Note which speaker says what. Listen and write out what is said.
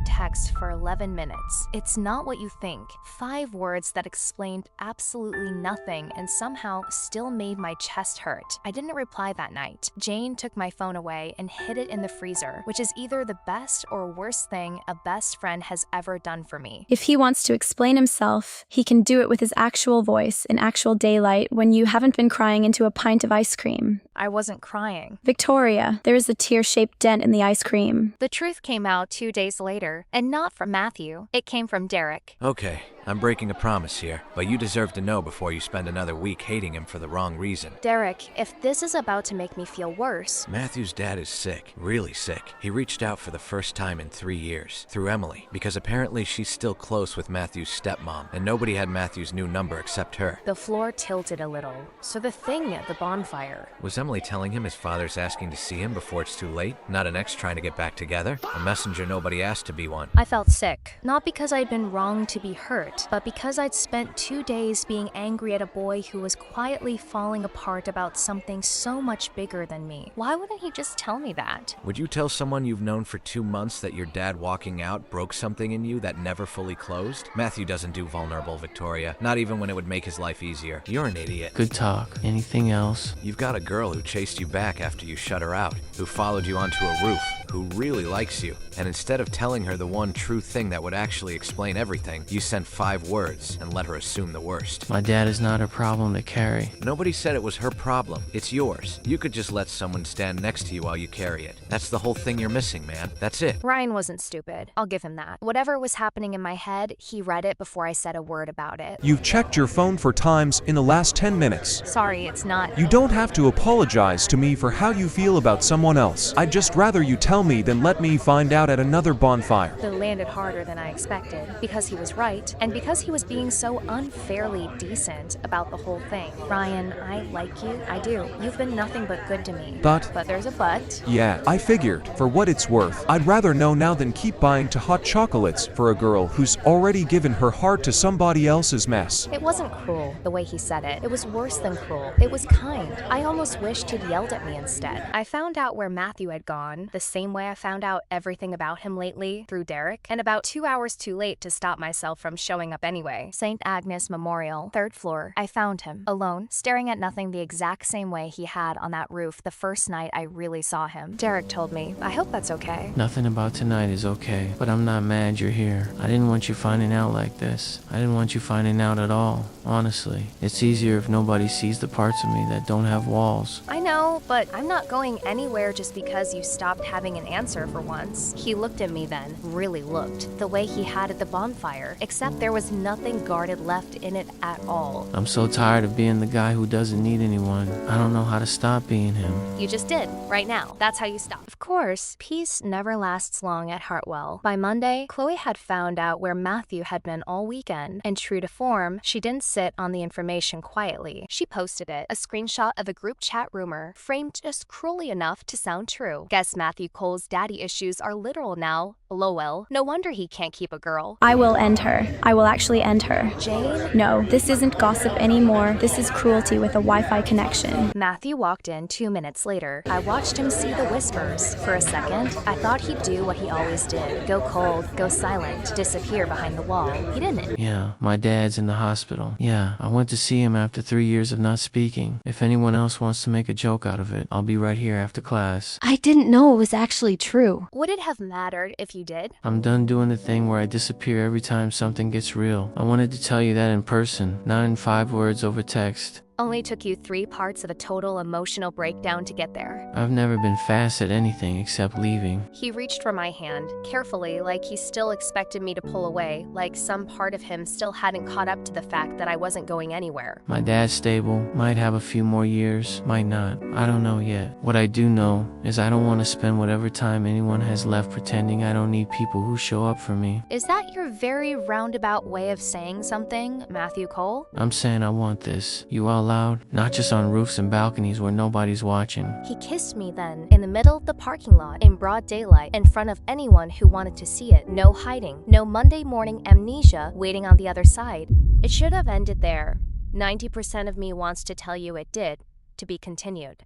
Speaker 1: that text for 11 minutes. It's not what you think. 5 words that explained absolutely nothing and somehow still made my chest hurt. I didn't reply that night. Jane took my phone away and hid it in the freezer, which is either the best or worst thing a best friend has ever done for me.
Speaker 2: If he wants to explain himself, he can do it with his actual voice in actual daylight when you haven't been crying into a pint of ice cream.
Speaker 1: I wasn't crying.
Speaker 2: Victoria, there is a tear-shaped dent in the ice cream.
Speaker 1: The truth came out 2 days later, and not from Matthew. It came from Derek.
Speaker 3: Okay, I'm breaking a promise here, but you deserve to know before you spend another week hating him for the wrong reason.
Speaker 1: Derek, if this is about to make me feel worse...
Speaker 3: Matthew's dad is sick, really sick. He reached out for the first time in 3 years, through Emily, because apparently she's still close with Matthew's stepmom, and nobody had Matthew's new number except her.
Speaker 1: The floor tilted a little. So the thing at the bonfire...
Speaker 3: Was Emily telling him his father's asking to see him before it's too late? Not an ex trying to get back together? A messenger nobody asked to be one.
Speaker 1: I felt sick. Not because I'd been wrong to be hurt, but because I'd spent 2 days being angry at a boy who was quietly falling apart about something so much bigger than me. Why wouldn't he just tell me that?
Speaker 3: Would you tell someone you've known for 2 months that your dad walking out broke something in you that never fully closed? Matthew doesn't do vulnerable, Victoria. Not even when it would make his life easier. You're an idiot.
Speaker 4: Good talk. Anything else?
Speaker 3: You've got a girl who chased you back after you shut her out, who followed you onto a roof, who really likes you, and instead of telling her the one true thing that would actually explain everything, you sent 5 words and let her assume the worst.
Speaker 4: My dad is not a problem to carry.
Speaker 3: Nobody said it was her problem. It's yours. You could just let someone stand next to you while you carry it. That's the whole thing you're missing, man. That's it.
Speaker 1: Ryan wasn't stupid. I'll give him that. Whatever was happening in my head, he read it before I said a word about it.
Speaker 5: You've checked your phone 4 times in the last 10 minutes.
Speaker 1: Sorry, it's not...
Speaker 5: You don't have to apologize to me for how you feel about someone else. I'd just rather you tell me than let me find out at another bonfire.
Speaker 1: That landed harder than I expected, because he was right, and because he was being so unfairly decent about the whole thing. Ryan, I like you. I do. You've been nothing but good to me.
Speaker 5: But
Speaker 1: there's a but.
Speaker 5: Yeah, I figured. For what it's worth, I'd rather know now than keep buying to hot chocolates for a girl who's already given her heart to somebody else's mess.
Speaker 1: It wasn't cruel, the way he said it. It was worse than cruel. It was kind. I almost wished he'd yelled at me instead. I found out where Matthew had gone, the same way I found out everything about him lately, through Derek, and about 2 hours too late to stop myself from showing up anyway. St. Agnes Memorial, 3rd floor. I found him, alone, staring at nothing the exact same way he had on that roof the first night I really saw him. Derek told me. I hope that's okay.
Speaker 4: Nothing about tonight is okay, but I'm not mad you're here. I didn't want you finding out like this. I didn't want you finding out at all, honestly. It's easier if nobody sees the parts of me that don't have walls.
Speaker 1: I know, but I'm not going anywhere just because you stopped having an answer for once. He looked at me then, really looked, the way he had at the bonfire, except there was nothing guarded left in it at all.
Speaker 4: I'm so tired of being the guy who doesn't need anyone. I don't know how to stop being him.
Speaker 1: You just did, right now. That's how you stop. Of course, peace never lasts long at Hartwell. By Monday, Chloe had found out where Matthew had been all weekend, and true to form, she didn't sit on the information quietly. She posted it, a screenshot of a group chat rumor, framed just cruelly enough to sound true. Guess Matthew Cole's daddy issues are literal now. Lowell. No wonder he can't keep a girl.
Speaker 2: I will end her. I will actually end her.
Speaker 1: Jane?
Speaker 2: No, this isn't gossip anymore. This is cruelty with a Wi-Fi connection.
Speaker 1: Matthew walked in 2 minutes later. I watched him see the whispers. For a second, I thought he'd do what he always did. Go cold, go silent, disappear behind the wall. He didn't.
Speaker 4: Yeah, my dad's in the hospital. Yeah, I went to see him after 3 years of not speaking. If anyone else wants to make a joke out of it, I'll be right here after class.
Speaker 6: I didn't know it was actually true.
Speaker 1: Would it have mattered if you did?
Speaker 4: I'm done doing the thing where I disappear every time something gets real. I wanted to tell you that in person, not in 5 words over text.
Speaker 1: Only took you 3 parts of a total emotional breakdown to get there.
Speaker 4: I've never been fast at anything except leaving.
Speaker 1: He reached for my hand, carefully, like he still expected me to pull away, like some part of him still hadn't caught up to the fact that I wasn't going anywhere.
Speaker 4: My dad's stable, might have a few more years, might not. I don't know yet. What I do know is I don't want to spend whatever time anyone has left pretending I don't need people who show up for me.
Speaker 1: Is that your very roundabout way of saying something, Matthew Cole?
Speaker 4: I'm saying I want this. You all loud, not just on roofs and balconies where nobody's watching.
Speaker 1: He kissed me then, in the middle of the parking lot, in broad daylight, in front of anyone who wanted to see it. No hiding, no Monday morning amnesia waiting on the other side. It should have ended there. 90% of me wants to tell you it did, to be continued.